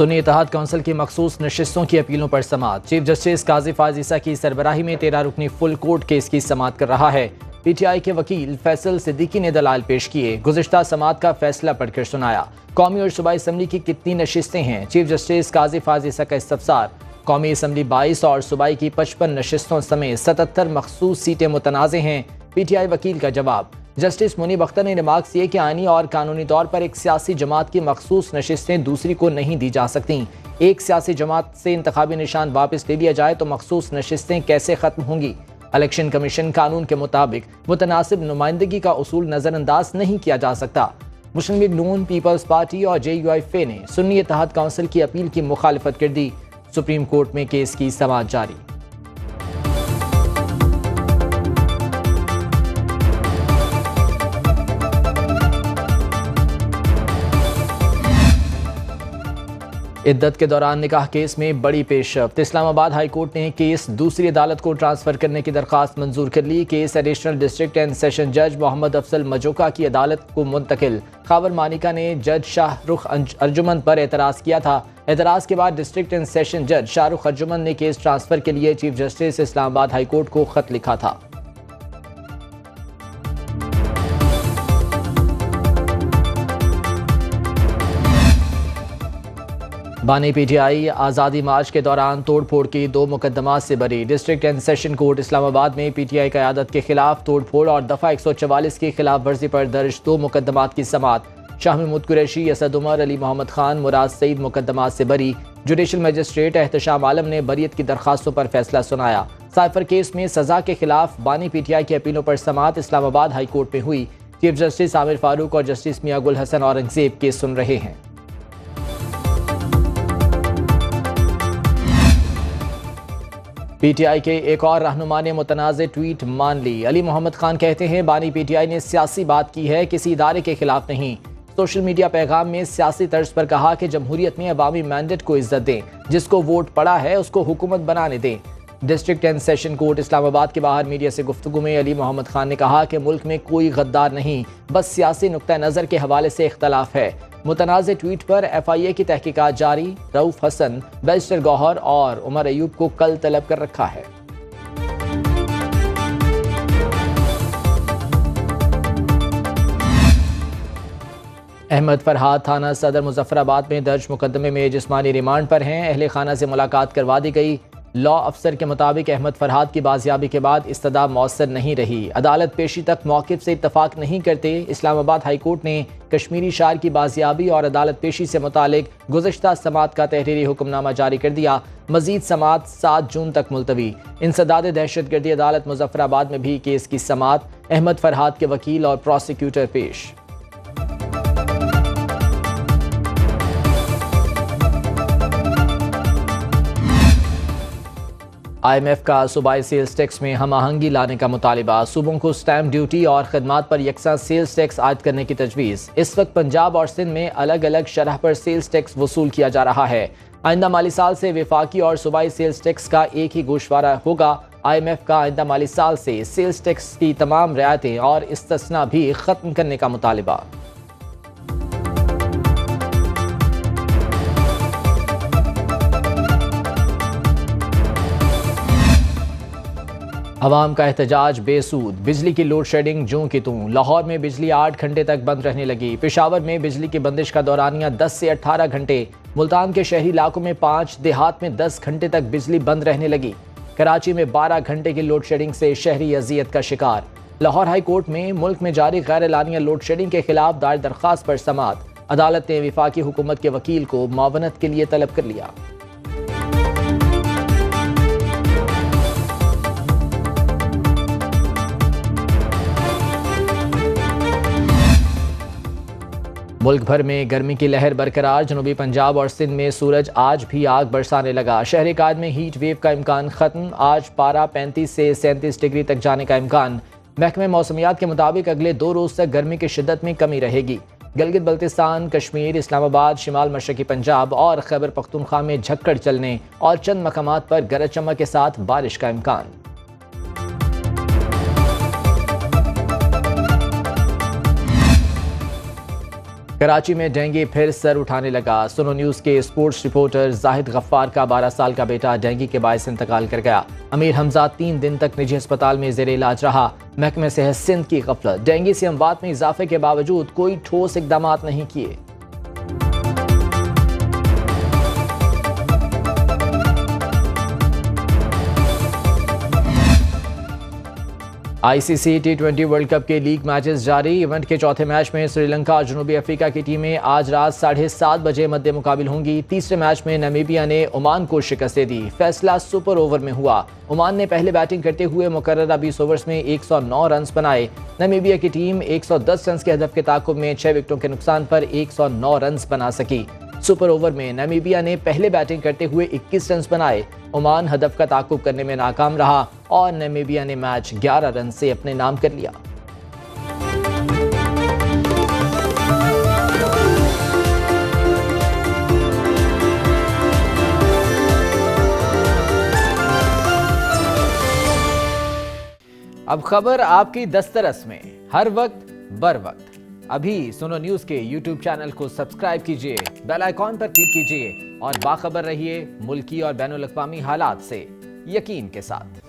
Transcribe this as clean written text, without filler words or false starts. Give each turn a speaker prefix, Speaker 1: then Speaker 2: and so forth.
Speaker 1: सुन्नी इत्तेहाद council की मखसूस नशिस्तों की अपीलों पर समाअत। चीफ जस्टिस काजी फायज ईसा की सरबराही में 13 रुकनी फुल कोर्ट केस की समाअत कर रहा है। PTI के वकील फैसल सिद्दीकी ने दलाल पेश किए। गुज़िश्ता समाअत का फैसला पढ़कर सुनाया। कौमी और सूबाई असम्बली की कितनी नशिस्तें हैं? चीफ जस्टिस काजी फायज ईसा का इस्तफसार। कौमी असम्बली 22 और सूबाई की 55 नशिस्तों समेत 77 मखसूस सीटें मुतनाज़ हैं। PTI वकील का जवाब। जस्टिस मुनीब अख्तर ने रिमार्क्स किए कि आईनी और कानूनी तौर पर एक सियासी जमात की मखसूस नशिस्तें दूसरी को नहीं दी जा सकती। एक सियासी जमात से इंतखाबी निशान वापस ले लिया जाए तो मखसूस नशिस्तें कैसे खत्म होंगी? इलेक्शन कमीशन कानून के मुताबिक मुतनासिब नुमाइंदगी का उसूल नजरअंदाज नहीं किया जा सकता। मुस्लिम लीग नून, पीपल्स पार्टी और JUIF ने सुन्नी इत्तेहाद काउंसिल की अपील की मुखालिफत कर दी। सुप्रीम कोर्ट में केस की समाअत जारी। इद्दत के दौरान निकाह केस में बड़ी पेशरफ्त। इस्लामाबाद हाई कोर्ट ने केस दूसरी अदालत को ट्रांसफर करने की दरखास्त मंजूर कर ली। Case additional district and session जज मोहम्मद अफजल मजोका की अदालत को मुंतकिल। खबर मानिका ने जज शाहरुख अर्जुमन पर एतराज़ किया था। एतराज़ के बाद डिस्ट्रिक्ट एंड सेशन जज शाहरुख अर्जुमन ने केस ट्रांसफर के लिए chief justice Islamabad high court को खत लिखा था। बानी PTI आज़ादी मार्च के दौरान तोड़फोड़ की 2 मुकदमात से बरी। District and session court Islamabad में PTI क़यादत के खिलाफ तोड़फोड़ और दफ़ा 144 की खिलाफ वर्जी पर दर्ज 2 मुकदमात की समाअत। शाह महमूद कुरैशी, असद उमर, अली मोहम्मद खान, मुराद सईद मुकदमात से बरी। जुडिशल मजिस्ट्रेट एहतशाम आलम ने बरियत की दरखास्तों पर फैसला सुनाया। साइफर केस में सजा के खिलाफ बानी PTI की अपीलों पर समाअत इस्लामाबाद हाई कोर्ट में हुई। चीफ जस्टिस आमिर फारूक और जस्टिस मियां गुल हसन औरंगजेब केस सुन रहे हैं। PTI के एक और रहनुमा ने मुतनाज़ ट्वीट मान ली। अली मोहम्मद खान कहते हैं बानी PTI ने सियासी बात की है, किसी इदारे के खिलाफ नहीं। सोशल मीडिया पैगाम में सियासी तर्ज पर कहा कि जमहूरियत में अवामी मैंडेट को इज्जत दें, जिसको वोट पड़ा है उसको हुकूमत बनाने दें। District and session court Islamabad के बाहर मीडिया से गुफ्तगू में अली मोहम्मद खान ने कहा कि मुल्क में कोई गद्दार नहीं, बस सियासी नुक्ता नज़र के हवाले से इख्तलाफ है। मुतनाज़ ट्वीट पर FIA की तहकीकात जारी। रऊफ हसन, बैरिस्टर गौहर और उमर अयूब को कल तलब कर रखा है। अहमद फरहाद थाना सदर मुजफ्फराबाद में दर्ज मुकदमे में जिस्मानी रिमांड पर हैं। अहले खाना से मुलाकात करवा दी गई। लॉ अफसर के मुताबिक अहमद फरहाद की बाजियाबी के बाद इस्तदा मौसर नहीं रही। अदालत पेशी तक मौक़िफ़ से इत्तफाक नहीं करते। इस्लामाबाद हाई कोर्ट ने कश्मीरी शार की बाजियाबी और अदालत पेशी से मुतालिक गुज़िश्ता समाअत का तहरीरी हुक्मनामा जारी कर दिया। मजीद समाअत 7 जून तक मुलतवी। इंसदाद दहशतगर्दी अदालत मुजफ्फराबाद में भी केस की समाअत। अहमद फरहाद के वकील और प्रोसिक्यूटर पेश। IMF का सूबाई सेल्स टैक्स में हम आहंगी लाने का मुतालिबा। सूबों को स्टैम्प ड्यूटी और खदमात पर यकसा सेल्स टैक्स आयद करने की तजवीज़। इस वक्त पंजाब और सिंध में अलग अलग शरह पर सेल्स टैक्स वसूल किया जा रहा है। आइंदा माली साल से वफाकी और सूबाई सेल्स टैक्स का एक ही गोशवारा होगा। IMF का आइंदा माली साल से सेल्स टैक्स की तमाम रियायतें और इस्तिस्ना भी ख़त्म करने का मुतालिबा। अवाम का एहतजाज बेसूद। बिजली की लोड शेडिंग जूं की तूं। लाहौर में बिजली 8 घंटे तक बंद रहने लगी। पेशावर में बिजली की बंदिश का दौरानिया 10 से 18 घंटे। मुल्तान के शहरी इलाकों में 5, देहात में 10 घंटे तक बिजली बंद रहने लगी। कराची में 12 घंटे की लोड शेडिंग से शहरी अजियत का शिकार। लाहौर हाई कोर्ट में मुल्क में जारी गैर एलानिया लोड शेडिंग के खिलाफ दायर दरखास्त पर समाअत। अदालत ने वफाकी हुकूमत के वकील को मुआवनत के लिए तलब कर लिया। मुल्क भर में गर्मी की लहर बरकरार। जनूबी पंजाब और सिंध में सूरज आज भी आग बरसाने लगा। शहर कायद में हीट वेव का इम्कान खत्म। आज पारा 35 से 37 डिग्री तक जाने का इम्कान। महकमे मौसमियात के मुताबिक अगले 2 रोज तक गर्मी की शिद्दत में कमी रहेगी। गिलगित बल्तिस्तान, कश्मीर, इस्लामाबाद, शिमाल मशरकी पंजाब और खैबर पख्तूनख्वा में झक्कड़ चलने और चंद मकामात पर गरज चमक के साथ बारिश का इम्कान। कराची में डेंगू फिर सर उठाने लगा। सुनो न्यूज़ के स्पोर्ट्स रिपोर्टर जाहिद गफ्फार का 12 साल का बेटा डेंगू के बायस इंतकाल कर गया। अमीर हमजा 3 दिन तक निजी अस्पताल में जेर इलाज रहा। महकमे सेहत सिंध की गफलत, डेंगू से अमवात में इजाफे के बावजूद कोई ठोस इकदाम नहीं किए। आईसीसी टी20 वर्ल्ड कप के लीग मैचेस जारी। इवेंट के चौथे मैच में श्रीलंका और जनूबी अफ्रीका की टीमें आज रात 7:30 बजे मध्य मुकाबिल होंगी। तीसरे मैच में नामीबिया ने ओमान को शिकस्त दे दी। फैसला सुपर ओवर में हुआ। ओमान ने पहले बैटिंग करते हुए मुकर्ररा 20 ओवर्स में 109 रन बनाए। नामीबिया की टीम 110 रन के हदफ के ताकुब में 6 विकेटों के नुकसान पर 109 रन बना सकी। सुपर ओवर में नामीबिया ने पहले बैटिंग करते हुए 21 रन बनाए। ओमान हदफ का ताकुब करने में नाकाम रहा और नामीबिया ने मैच 11 रन से अपने नाम कर लिया। अब खबर आपकी दस्तरस में, हर वक्त बर वक्त। अभी सुनो न्यूज़ के यूट्यूब चैनल को सब्सक्राइब कीजिए, बेल आइकॉन पर क्लिक कीजिए और बाखबर रहिए मुल्की और बैनुल अक़वामी हालात से यकीन के साथ।